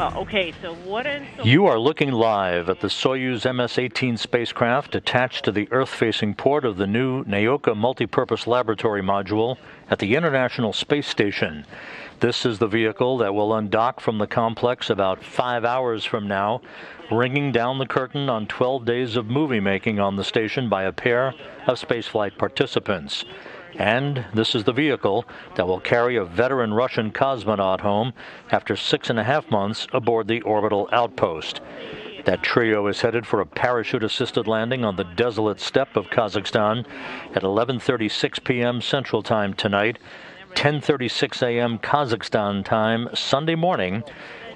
Well, okay, so what is... You are looking live at the Soyuz MS-18 spacecraft attached to the Earth-facing port of the new Naoka Multipurpose Laboratory Module at the International Space Station. This is the vehicle that will undock from the complex about 5 hours from now, ringing down the curtain on 12 days of movie making on the station by a pair of spaceflight participants. And this is the vehicle that will carry a veteran Russian cosmonaut home after 6.5 months aboard the orbital outpost. That trio is headed for a parachute-assisted landing on the desolate steppe of Kazakhstan at 11:36 p.m. Central Time tonight, 10:36 a.m. Kazakhstan time Sunday morning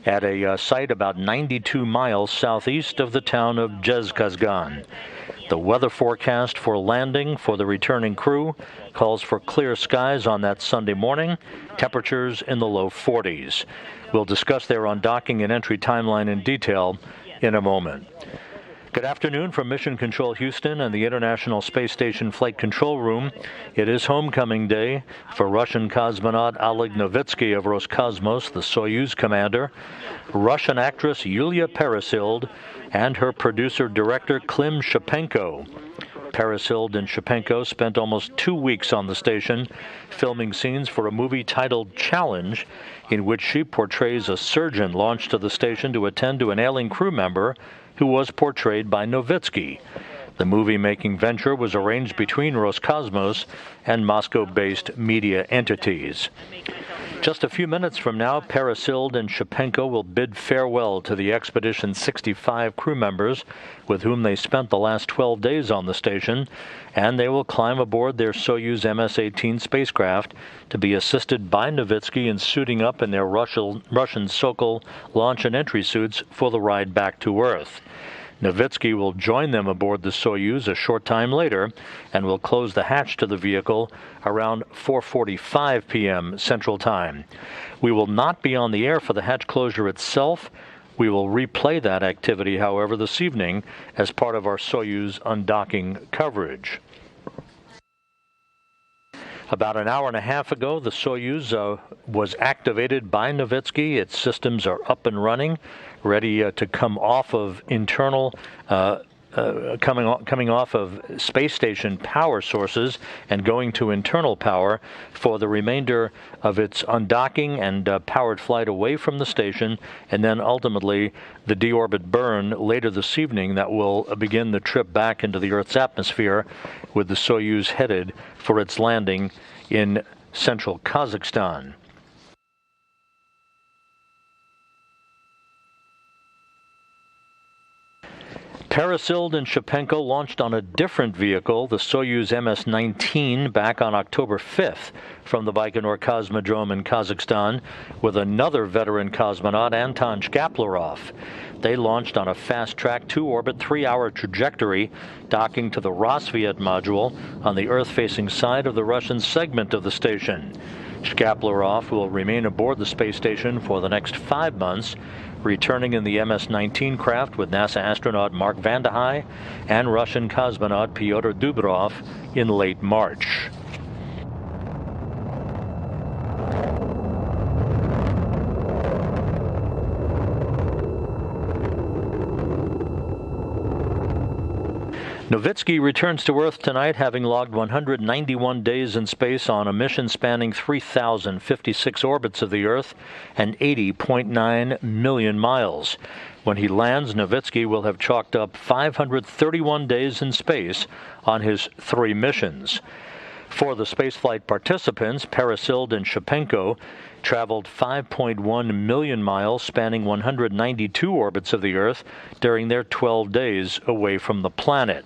at a site about 92 miles southeast of the town of Zhezkazgan. The weather forecast for landing for the returning crew calls for clear skies on that Sunday morning, temperatures in the low 40s. We'll discuss their undocking and entry timeline in detail in a moment. Good afternoon from Mission Control Houston and the International Space Station Flight Control Room. It is homecoming day for Russian cosmonaut Oleg Novitskiy of Roscosmos, the Soyuz commander, Russian actress Yulia Peresild, and her producer-director Klim Shipenko. Peresild and Shipenko spent almost 2 weeks on the station filming scenes for a movie titled Challenge, in which she portrays a surgeon launched to the station to attend to an ailing crew member who was portrayed by Novitskiy. The movie-making venture was arranged between Roscosmos and Moscow-based media entities. Just a few minutes from now, Peresild and Shipenko will bid farewell to the Expedition 65 crew members with whom they spent the last 12 days on the station, and they will climb aboard their Soyuz MS-18 spacecraft to be assisted by Novitskiy in suiting up in their Russian Sokol launch and entry suits for the ride back to Earth. Novitskiy will join them aboard the Soyuz a short time later and will close the hatch to the vehicle around 4:45 p.m. Central Time. We will not be on the air for the hatch closure itself. We will replay that activity, however, this evening as part of our Soyuz undocking coverage. About an hour and a half ago, the Soyuz was activated by Novitskiy. Its systems are up and running, ready to come off of coming off of space station power sources and going to internal power for the remainder of its undocking and powered flight away from the station, and then ultimately the deorbit burn later this evening that will begin the trip back into the Earth's atmosphere, with the Soyuz headed for its landing in central Kazakhstan. Peresild and Shipenko launched on a different vehicle, the Soyuz MS-19, back on October 5th from the Baikonur Cosmodrome in Kazakhstan with another veteran cosmonaut, Anton Shkaplerov. They launched on a fast-track 2-orbit, 3-hour trajectory, docking to the Rosviet module on the Earth-facing side of the Russian segment of the station. Shkaplerov will remain aboard the space station for the next 5 months, returning in the MS-19 craft with NASA astronaut Mark Vande Hei and Russian cosmonaut Pyotr Dubrov in late March. Novitskiy returns to Earth tonight, having logged 191 days in space on a mission spanning 3,056 orbits of the Earth and 80.9 million miles. When he lands, Novitskiy will have chalked up 531 days in space on his 3 missions. For the spaceflight participants, Peresild and Shipenko traveled 5.1 million miles, spanning 192 orbits of the Earth during their 12 days away from the planet.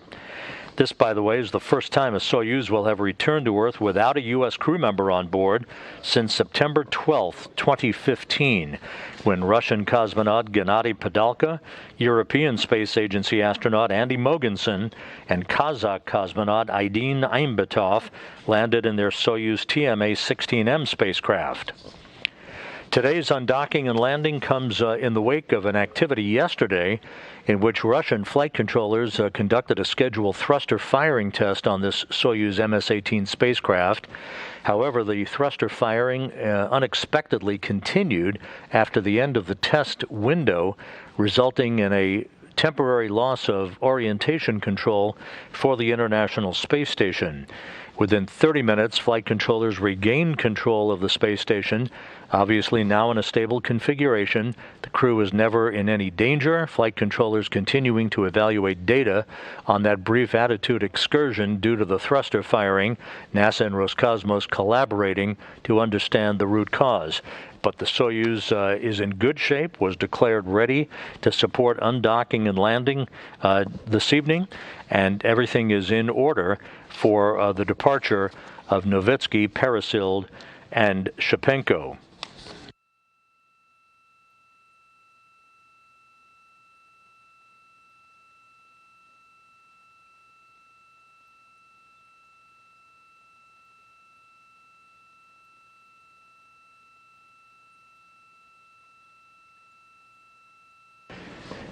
This, by the way, is the first time a Soyuz will have returned to Earth without a U.S. crew member on board since September 12, 2015, when Russian cosmonaut Gennady Padalka, European Space Agency astronaut Andy Mogensen, and Kazakh cosmonaut Aydin Aimbetov landed in their Soyuz TMA-16M spacecraft. Today's undocking and landing comes in the wake of an activity yesterday in which Russian flight controllers conducted a scheduled thruster firing test on this Soyuz MS-18 spacecraft. However, the thruster firing unexpectedly continued after the end of the test window, resulting in a temporary loss of orientation control for the International Space Station. Within 30 minutes, flight controllers regained control of the space station, obviously now in a stable configuration. The crew was never in any danger. Flight controllers continuing to evaluate data on that brief attitude excursion due to the thruster firing, NASA and Roscosmos collaborating to understand the root cause. But the Soyuz is in good shape, was declared ready to support undocking and landing this evening, and everything is in order for the departure of Novitskiy, Peresild, and Shipenko.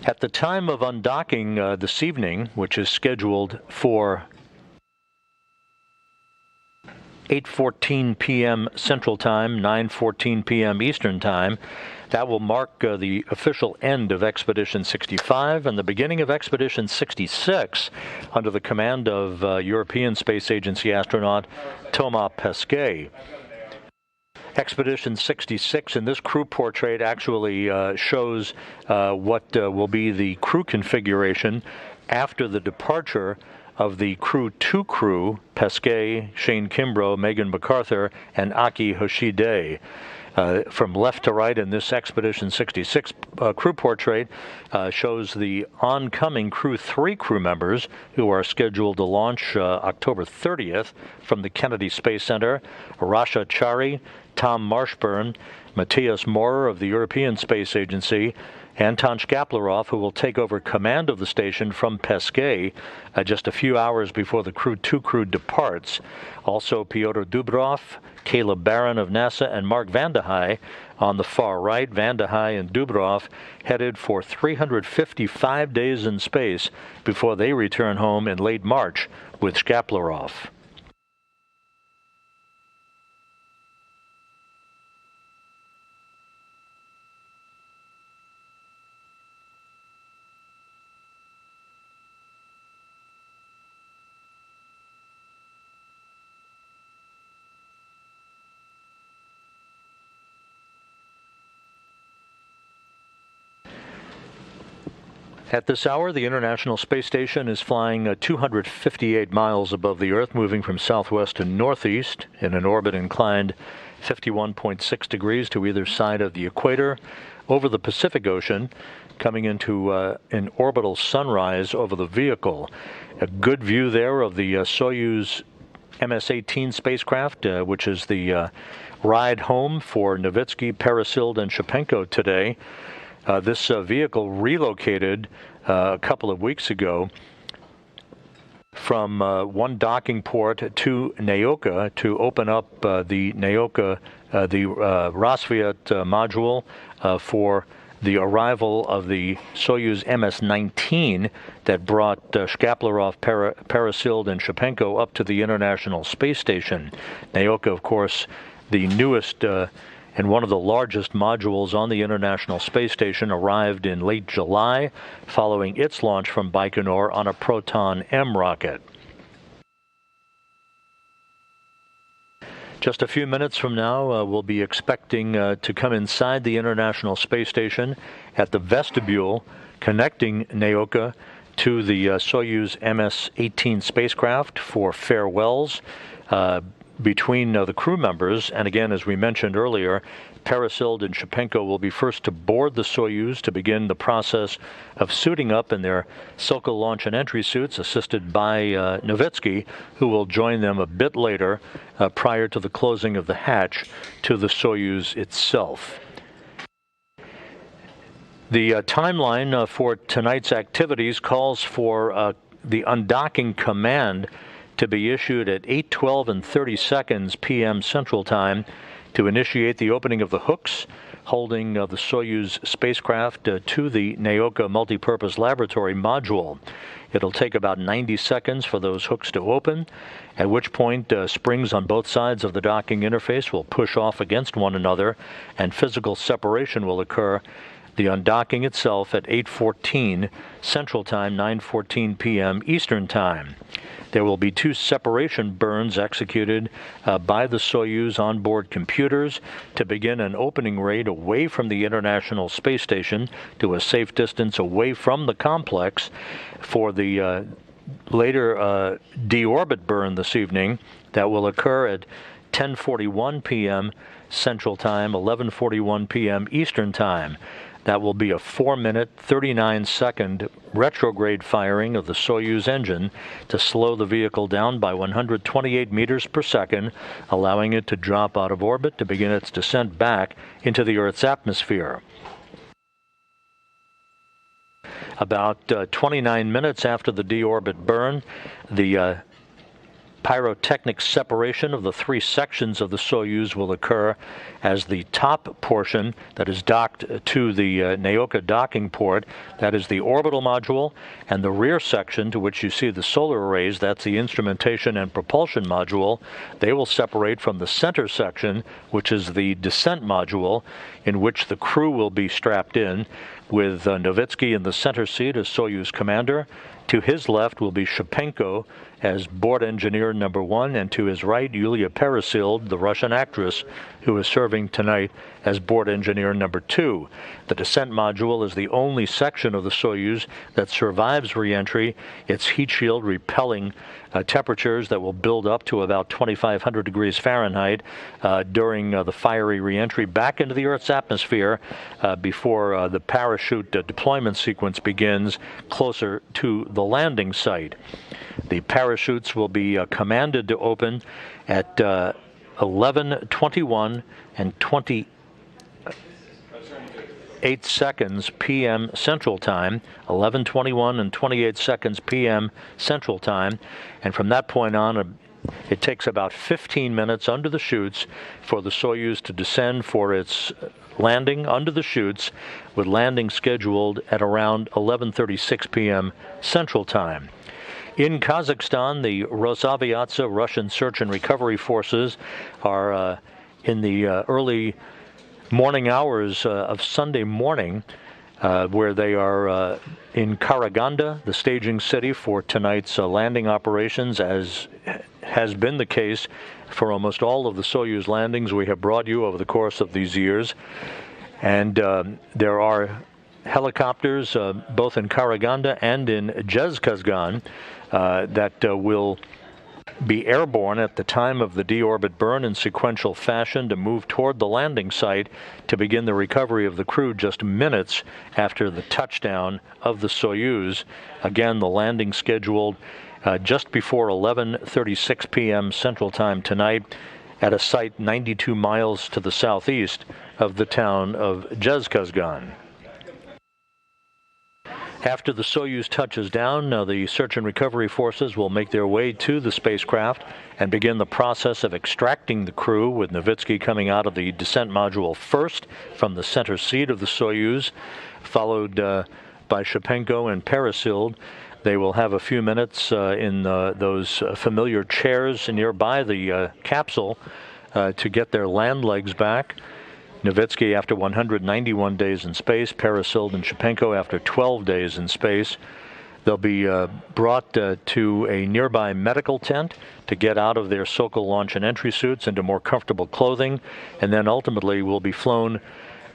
At the time of undocking this evening, which is scheduled for 8:14 p.m. Central Time, 9:14 p.m. Eastern Time, that will mark the official end of Expedition 65 and the beginning of Expedition 66 under the command of European Space Agency astronaut Thomas Pesquet. Expedition 66 in this crew portrait actually shows what will be the crew configuration after the departure of the Crew 2 crew, Pesquet, Shane Kimbrough, Megan MacArthur, and Aki Hoshide. From left to right in this Expedition 66 crew portrait shows the oncoming Crew 3 crew members who are scheduled to launch October 30th from the Kennedy Space Center: Rasha Chari, Tom Marshburn, Matthias Maurer of the European Space Agency, Anton Shkaplerov, who will take over command of the station from Pesquet just a few hours before the Crew 2 crew departs. Also Pyotr Dubrov, Caleb Barron of NASA, and Mark Vande Hei on the far right. Vande Hei and Dubrov headed for 355 days in space before they return home in late March with Shkaplerov. At this hour, the International Space Station is flying 258 miles above the Earth, moving from southwest to northeast in an orbit inclined 51.6 degrees to either side of the equator over the Pacific Ocean, coming into an orbital sunrise over the vehicle. A good view there of the Soyuz MS-18 spacecraft, which is the ride home for Novitskiy, Peresild, and Shipenko today. This vehicle relocated a couple of weeks ago from one docking port to Naoka to open up the Naoka, the Rassvet module for the arrival of the Soyuz MS-19 that brought Shkaplerov, Peresild, and Shipenko up to the International Space Station. Naoka, of course, the newest and one of the largest modules on the International Space Station, arrived in late July following its launch from Baikonur on a Proton M rocket. Just a few minutes from now, we'll be expecting to come inside the International Space Station at the vestibule connecting Naoka to the Soyuz MS-18 spacecraft for farewells between the crew members. And again, as we mentioned earlier, Peresild and Shipenko will be first to board the Soyuz to begin the process of suiting up in their Silka launch and entry suits, assisted by Novitskiy, who will join them a bit later prior to the closing of the hatch to the Soyuz itself. The timeline for tonight's activities calls for the undocking command to be issued at 8:12 and 30 seconds p.m. Central Time to initiate the opening of the hooks holding the Soyuz spacecraft to the Naoka Multipurpose Laboratory module. It'll take about 90 seconds for those hooks to open, at which point springs on both sides of the docking interface will push off against one another and physical separation will occur. The undocking itself at 8:14 Central Time, 9:14 p.m. Eastern Time. There will be two separation burns executed by the Soyuz onboard computers to begin an opening rate away from the International Space Station to a safe distance away from the complex for the later deorbit burn this evening that will occur at 10:41 p.m. Central Time, 11:41 p.m. Eastern Time. That will be a 4-minute, 39-second retrograde firing of the Soyuz engine to slow the vehicle down by 128 meters per second, allowing it to drop out of orbit to begin its descent back into the Earth's atmosphere. About 29 minutes after the deorbit burn, the pyrotechnic separation of the three sections of the Soyuz will occur as the top portion that is docked to the Naoka docking port, that is the orbital module, and the rear section to which you see the solar arrays, that's the instrumentation and propulsion module. They will separate from the center section, which is the descent module, in which the crew will be strapped in, with Novitskiy in the center seat as Soyuz commander. To his left will be Shipenko as board engineer number 1, and to his right, Yulia Peresild, the Russian actress, who is serving tonight as board engineer number 2. The descent module is the only section of the Soyuz that survives re-entry, its heat shield repelling temperatures that will build up to about 2,500 degrees Fahrenheit during the fiery re-entry back into the Earth's atmosphere before the parachute deployment sequence begins closer to the landing site. The parachutes will be commanded to open at 11:21 and 28 seconds p.m. Central Time, 11:21 and 28 seconds p.m. Central Time, and from that point on, it takes about 15 minutes under the chutes for the Soyuz to descend for its landing under the chutes, with landing scheduled at around 11:36 p.m. Central Time. In Kazakhstan, the Rosaviatsia Russian Search and Recovery Forces are in the early morning hours of Sunday morning, where they are in Karaganda, the staging city for tonight's landing operations, as has been the case for almost all of the Soyuz landings we have brought you over the course of these years. And there are helicopters both in Karaganda and in Zhezkazgan that will be airborne at the time of the deorbit burn in sequential fashion to move toward the landing site to begin the recovery of the crew just minutes after the touchdown of the Soyuz. Again, the landing scheduled just before 11:36 p.m. Central Time tonight at a site 92 miles to the southeast of the town of Zhezkazgan. After the Soyuz touches down, the search and recovery forces will make their way to the spacecraft and begin the process of extracting the crew, with Novitskiy coming out of the descent module first from the center seat of the Soyuz, followed by Shipenko and Peresild. They will have a few minutes in those familiar chairs nearby the capsule to get their land legs back. Novitskiy after 191 days in space, Peresild and Shipenko after 12 days in space. They'll be brought to a nearby medical tent to get out of their Sokol launch and entry suits into more comfortable clothing, and then ultimately will be flown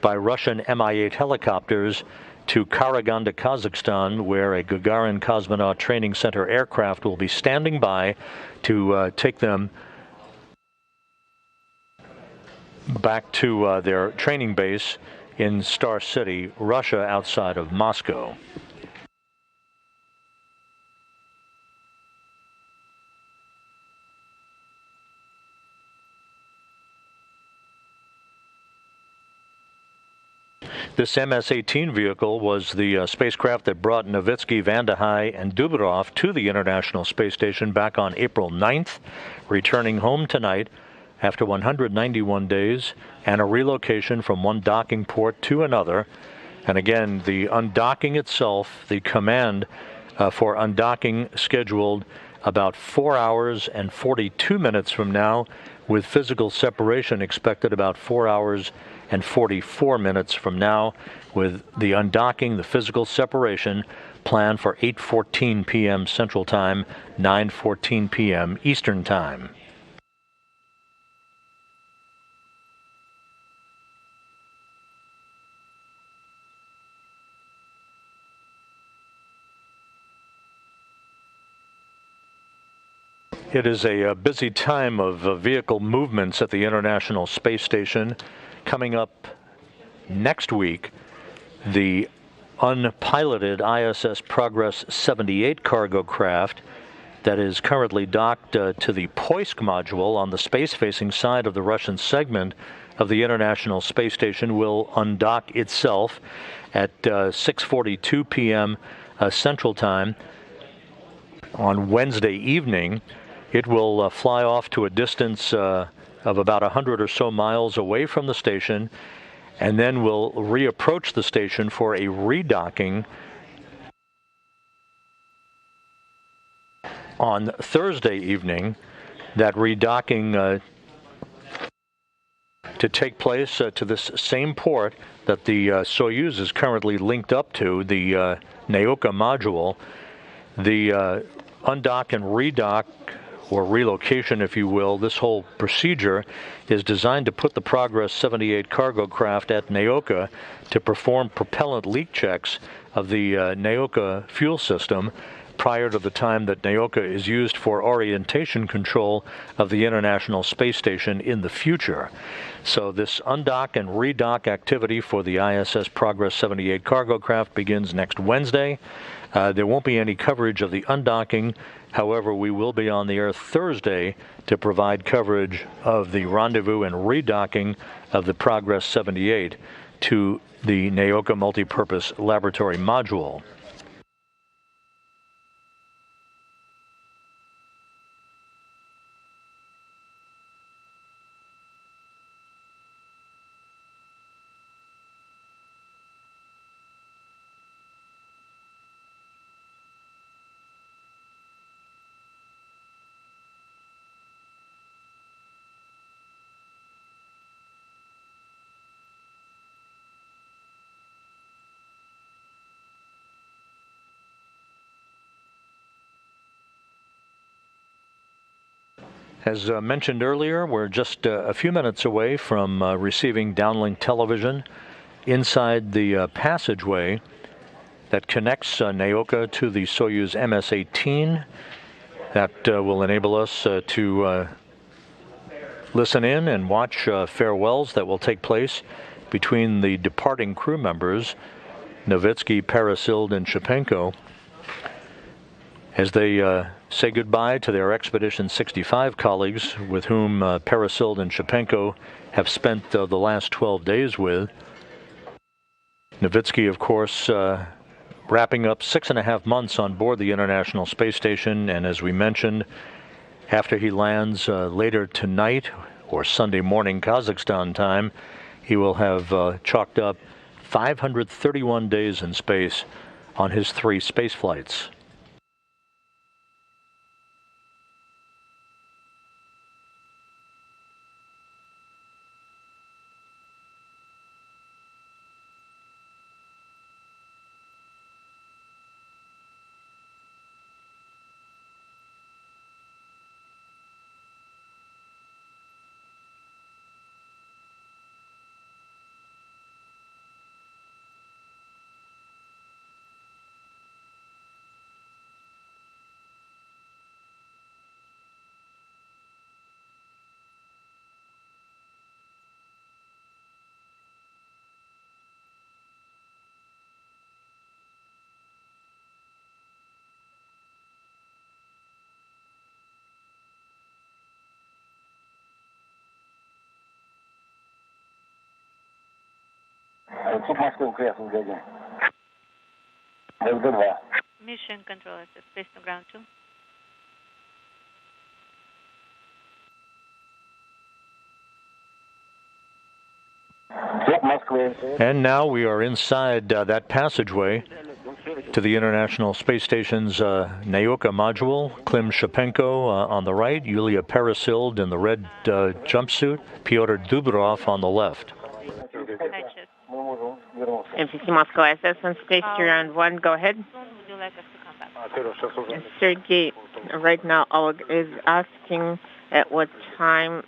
by Russian Mi-8 helicopters to Karaganda, Kazakhstan, where a Gagarin Cosmonaut Training Center aircraft will be standing by to take them back to their training base in Star City, Russia, outside of Moscow. This MS-18 vehicle was the spacecraft that brought Novitskiy, Vande Hei, and Dubrov to the International Space Station back on April 9th, returning home tonight after 191 days and a relocation from one docking port to another. And again, the undocking itself, the command for undocking scheduled about 4 hours and 42 minutes from now, with physical separation expected about 4 hours and 44 minutes from now, with the undocking, the physical separation, planned for 8:14 p.m. Central Time, 9:14 p.m. Eastern Time. It is a busy time of vehicle movements at the International Space Station. Coming up next week, the unpiloted ISS Progress 78 cargo craft that is currently docked to the Poisk module on the space-facing side of the Russian segment of the International Space Station will undock itself at 6:42 p.m. Central Time on Wednesday evening. It will fly off to a distance of about 100 or so miles away from the station, and then will reapproach the station for a redocking on Thursday evening. That redocking to take place to this same port that the Soyuz is currently linked up to, the Naoka module. The undock and redock, or relocation, if you will, this whole procedure is designed to put the Progress 78 cargo craft at Naoka to perform propellant leak checks of the Naoka fuel system prior to the time that Naoka is used for orientation control of the International Space Station in the future. So this undock and redock activity for the ISS Progress 78 cargo craft begins next Wednesday. There won't be any coverage of the undocking. However, we will be on the air Thursday to provide coverage of the rendezvous and redocking of the Progress 78 to the Naoka Multipurpose Laboratory Module. As mentioned earlier, we're just a few minutes away from receiving downlink television inside the passageway that connects Naoka to the Soyuz MS-18. That will enable us to listen in and watch farewells that will take place between the departing crew members, Novitskiy, Peresild, and Shipenko, as they say goodbye to their Expedition 65 colleagues with whom Peresild and Shipenko have spent the last 12 days with. Novitskiy, of course, wrapping up 6.5 months on board the International Space Station, and as we mentioned, after he lands later tonight or Sunday morning Kazakhstan time, he will have chalked up 531 days in space on his 3 space flights. Mission control, it's space to ground 2. And now we are inside that passageway to the International Space Station's Naoka module. Klim Shipenko on the right, Yulia Peresild in the red jumpsuit, Pyotr Dubrov on the left. MCC Moscow ISS on space to round 1, go ahead. Soon would you like us to come back? Sergey, right now Oleg is asking at what time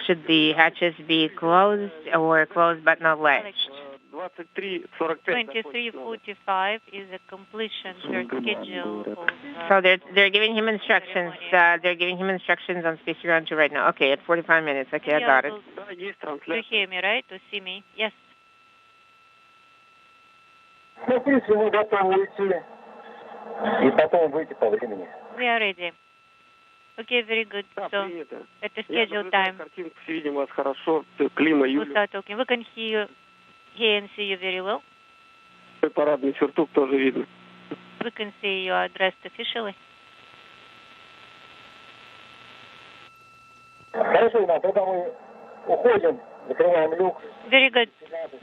should the hatches be closed or closed but not latched? 23:45 is a completion per schedule. So they're giving him instructions. They're giving him instructions on space to ground 2 right now. Okay, at 45 minutes. Okay, I got it. To hear me, right? To see me? Yes. Ну, в принципе, мы готовы уйти и потом выйти по времени. We are ready. Okay, very good. Да, So, принято. at the Я scheduled наблюдаю time, картинку, видим вас хорошо. Клима, we'll Юлия. start talking. We can hear and see you very well. Парадный сюртук тоже видно. We can see you are dressed officially. Хорошо, Иван, тогда мы уходим, закрываем люк. Very good.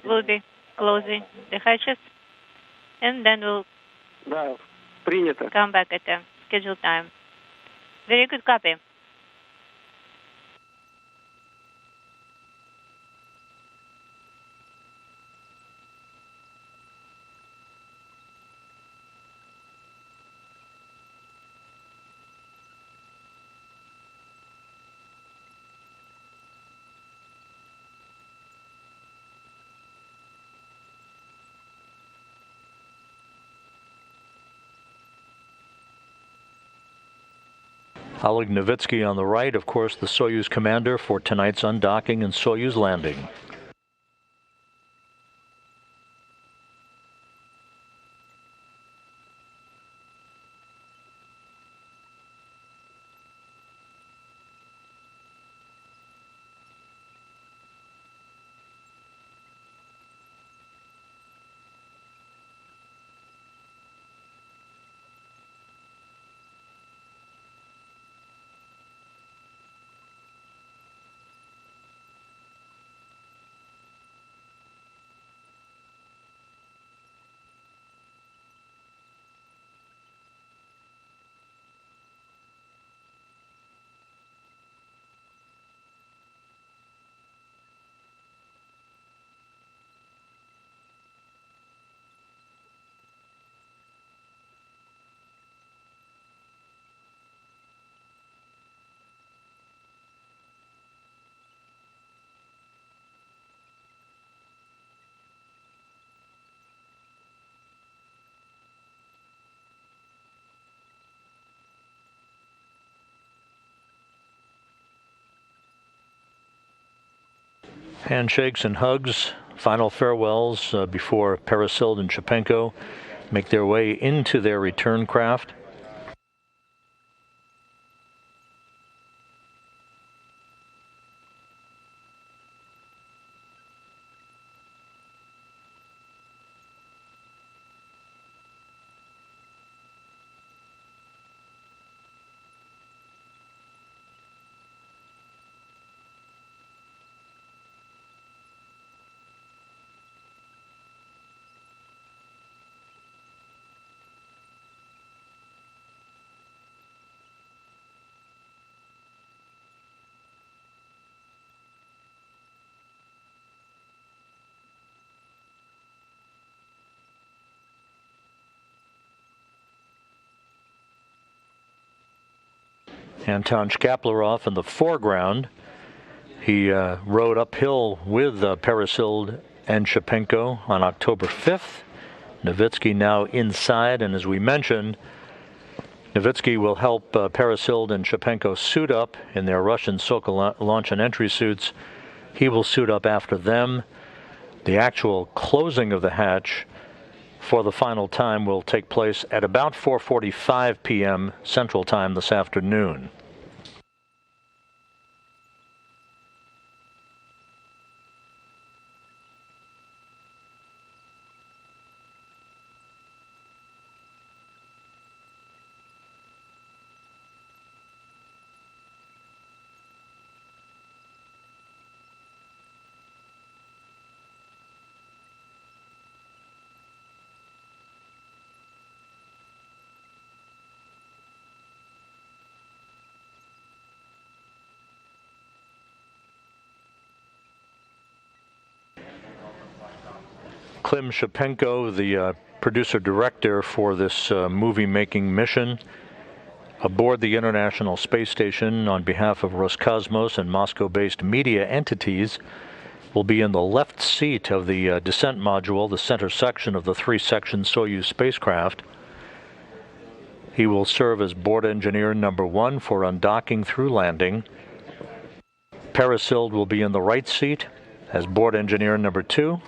We'll be closing the hatches, and then we'll Да, принято. come back at the scheduled time. Very good copy. Oleg Novitskiy on the right, of course, the Soyuz commander for tonight's undocking and Soyuz landing. Handshakes and hugs, final farewells before Peresild and Shipenko make their way into their return craft. Anton Shkaplerov in the foreground. He rode uphill with Peresild and Shipenko on October 5th. Novitskiy now inside, and as we mentioned, Novitskiy will help Peresild and Shipenko suit up in their Russian Sokol launch and entry suits. He will suit up after them. The actual closing of the hatch for the final time will take place at about 4:45 p.m. Central Time this afternoon. Klim Shipenko, the producer-director for this movie-making mission, aboard the International Space Station on behalf of Roscosmos and Moscow-based media entities, will be in the left seat of the descent module, the center section of the three-section Soyuz spacecraft. He will serve as board engineer number 1 for undocking through landing. Peresild will be in the right seat as board engineer number 2.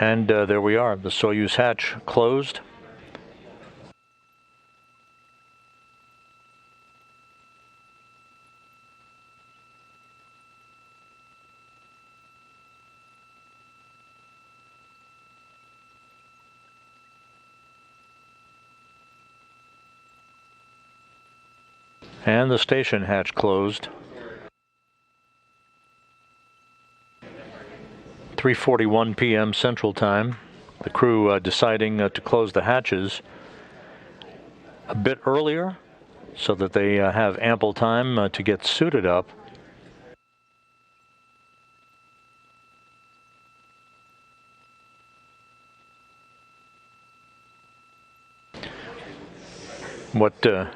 And there we are, the Soyuz hatch closed. And the station hatch closed. 3:41 p.m. Central Time. The crew deciding to close the hatches a bit earlier so that they have ample time to get suited up. What? Guys,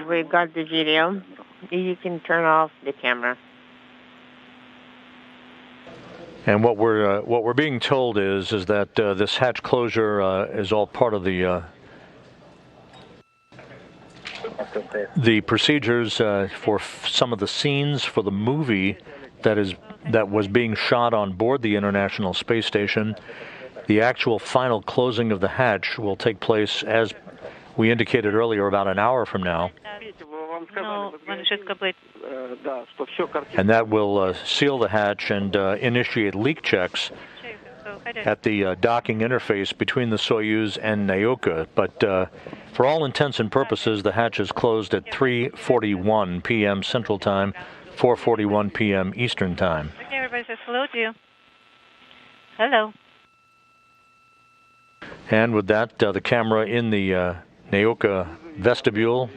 we got the video. You can turn off the camera. And what we're being told is that this hatch closure is all part of the procedures for some of the scenes for the movie that was being shot on board the International Space Station. The actual final closing of the hatch will take place, as we indicated earlier, about an hour from now. And that will seal the hatch and initiate leak checks at the docking interface between the Soyuz and Naoka. But for all intents and purposes, the hatch is closed at 3:41 p.m. Central Time, 4:41 p.m. Eastern Time. Okay, everybody says hello to you. Hello. And with that, the camera in the Naoka vestibule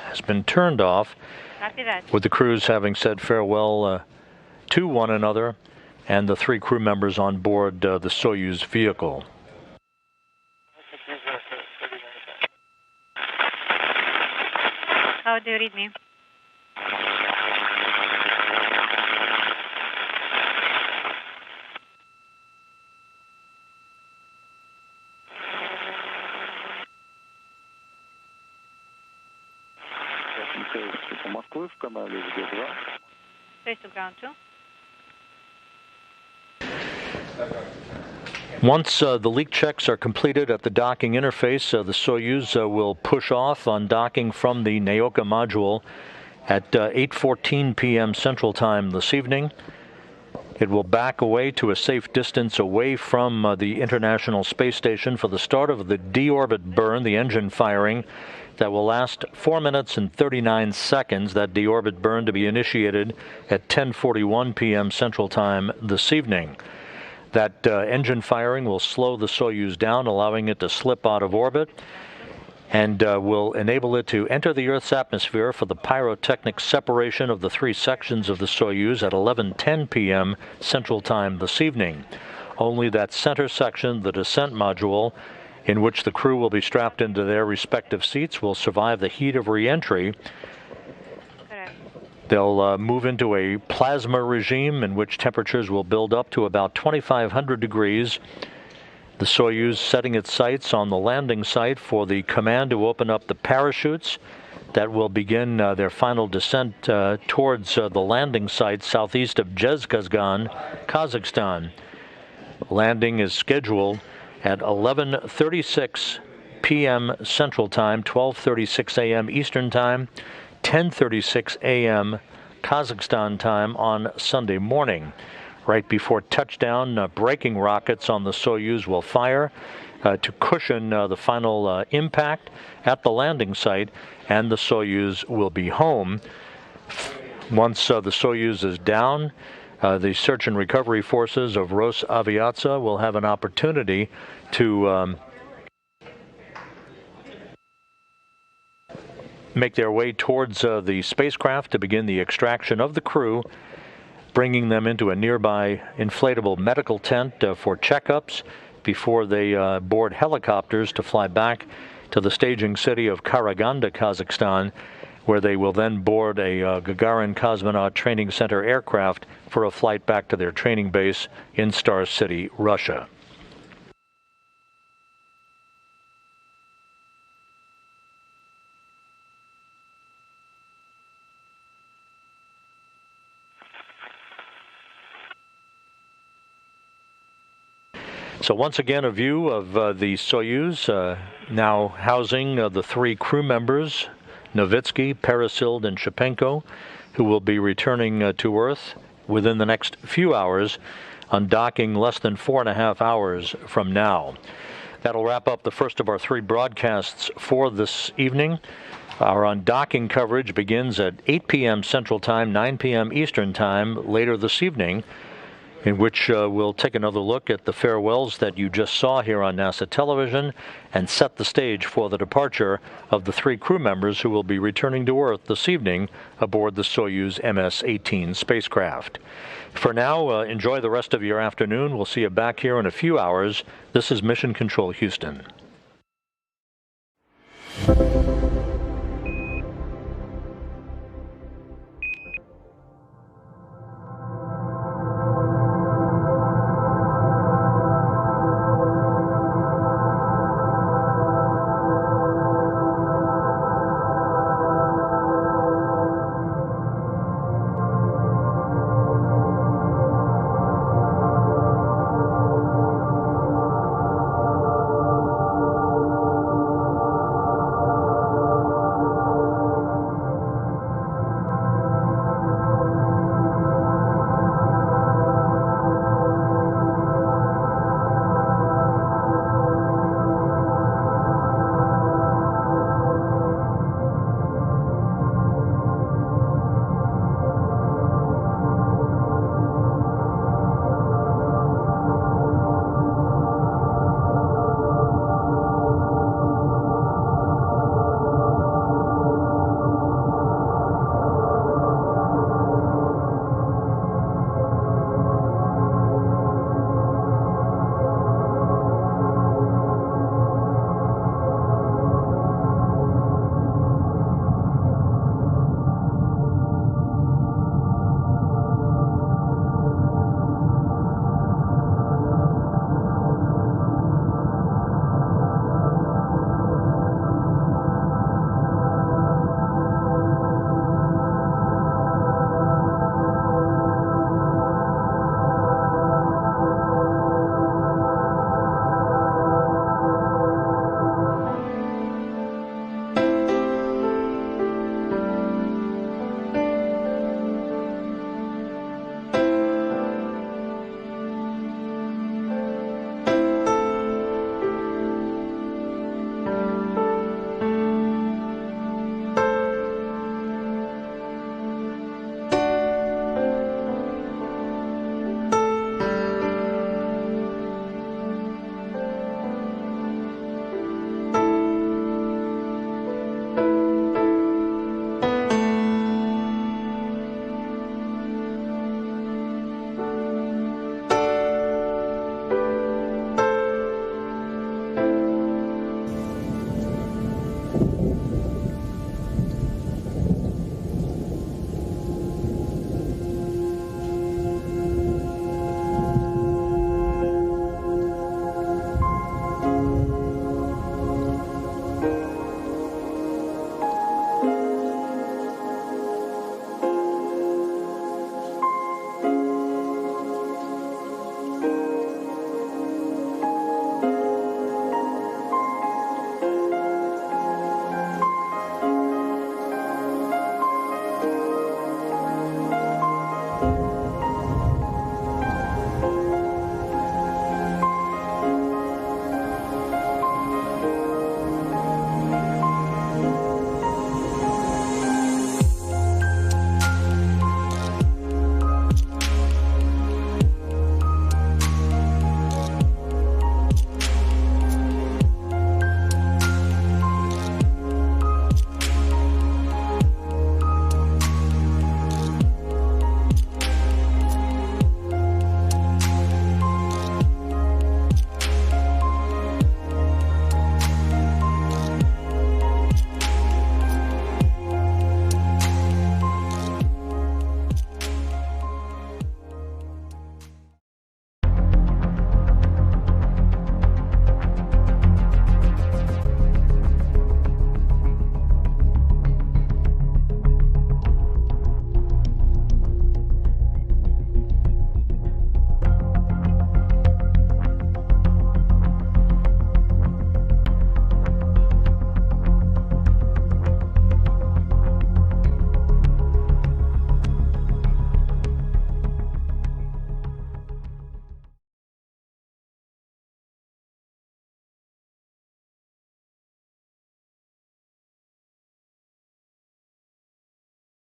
has been turned off, with the crews having said farewell to one another and the 3 crew members on board the Soyuz vehicle. How do you read me? Face to ground 2. Once the leak checks are completed at the docking interface, the Soyuz will push off on docking from the Naoka module at 8:14 p.m. Central Time this evening. It will back away to a safe distance away from the International Space Station for the start of the deorbit burn, the engine firing, that will last 4 minutes and 39 seconds. That deorbit burn to be initiated at 10:41 p.m. Central Time this evening. That engine firing will slow the Soyuz down, allowing it to slip out of orbit, and will enable it to enter the Earth's atmosphere for the pyrotechnic separation of the 3 sections of the Soyuz at 11:10 p.m. Central Time this evening. Only that center section, the descent module, in which the crew will be strapped into their respective seats, will survive the heat of re-entry. They'll move into a plasma regime in which temperatures will build up to about 2,500 degrees. The Soyuz setting its sights on the landing site for the command to open up the parachutes that will begin their final descent towards the landing site southeast of Zhezkazgan, Kazakhstan. Landing is scheduled at 11:36 p.m. Central Time, 12:36 a.m. Eastern Time, 10:36 a.m. Kazakhstan time on Sunday morning. Right before touchdown, braking rockets on the Soyuz will fire to cushion the final impact at the landing site, and the Soyuz will be home. Once the Soyuz is down, the search and recovery forces of Rosaviatsia will have an opportunity to make their way towards the spacecraft to begin the extraction of the crew, bringing them into a nearby inflatable medical tent for checkups before they board helicopters to fly back to the staging city of Karaganda, Kazakhstan, where they will then board a Gagarin Cosmonaut Training Center aircraft for a flight back to their training base in Star City, Russia. So once again, a view of the Soyuz now housing the 3 crew members, Novitskiy, Peresild, and Shipenko, who will be returning to Earth within the next few hours, undocking less than 4.5 hours from now. That'll wrap up the first of our 3 broadcasts for this evening. Our undocking coverage begins at 8 p.m. Central Time, 9 p.m. Eastern Time later this evening, in which we'll take another look at the farewells that you just saw here on NASA television and set the stage for the departure of the 3 crew members who will be returning to Earth this evening aboard the Soyuz MS-18 spacecraft. For now, enjoy the rest of your afternoon. We'll see you back here in a few hours. This is Mission Control Houston.